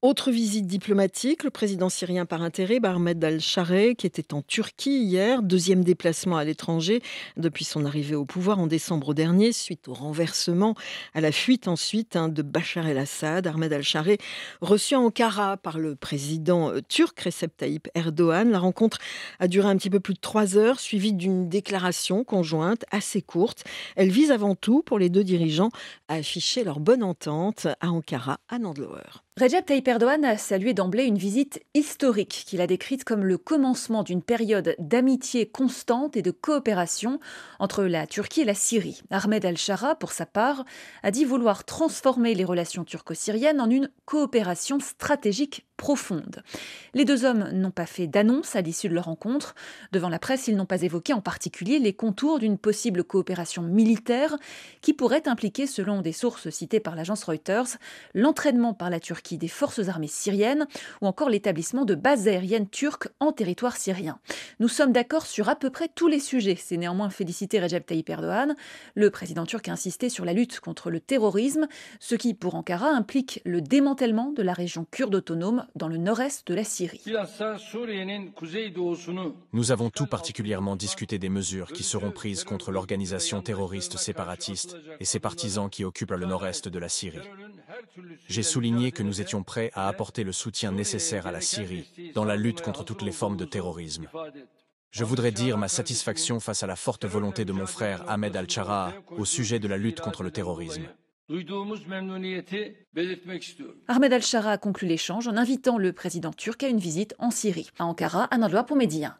Autre visite diplomatique, le président syrien par intérim, Ahmed Al-Shareh, qui était en Turquie hier, deuxième déplacement à l'étranger depuis son arrivée au pouvoir en décembre dernier, suite au renversement, à la fuite ensuite de Bachar el-Assad. Ahmed Al-Shareh reçu à Ankara par le président turc Recep Tayyip Erdogan. La rencontre a duré un petit peu plus de 3 heures, suivie d'une déclaration conjointe assez courte. Elle vise avant tout, pour les deux dirigeants, à afficher leur bonne entente à Ankara, à Nandlower. Recep Tayyip Erdogan a salué d'emblée une visite historique qu'il a décrite comme le commencement d'une période d'amitié constante et de coopération entre la Turquie et la Syrie. Ahmed Al-Shara, pour sa part, a dit vouloir transformer les relations turco-syriennes en une coopération stratégique profonde. Les deux hommes n'ont pas fait d'annonce à l'issue de leur rencontre. Devant la presse, ils n'ont pas évoqué en particulier les contours d'une possible coopération militaire qui pourrait impliquer, selon des sources citées par l'agence Reuters, l'entraînement par la Turquie des forces armées syriennes ou encore l'établissement de bases aériennes turques en territoire syrien. Nous sommes d'accord sur à peu près tous les sujets, s'est néanmoins félicité Recep Tayyip Erdogan. Le président turc a insisté sur la lutte contre le terrorisme, ce qui, pour Ankara, implique le démantèlement de la région kurde autonome dans le nord-est de la Syrie. Nous avons tout particulièrement discuté des mesures qui seront prises contre l'organisation terroriste séparatiste et ses partisans qui occupent le nord-est de la Syrie. J'ai souligné que nous étions prêts à apporter le soutien nécessaire à la Syrie dans la lutte contre toutes les formes de terrorisme. Je voudrais dire ma satisfaction face à la forte volonté de mon frère Ahmed Al-Shara au sujet de la lutte contre le terrorisme. Ahmed Al-Shara a conclu l'échange en invitant le président turc à une visite en Syrie. À Ankara, Anna Loa pour Média.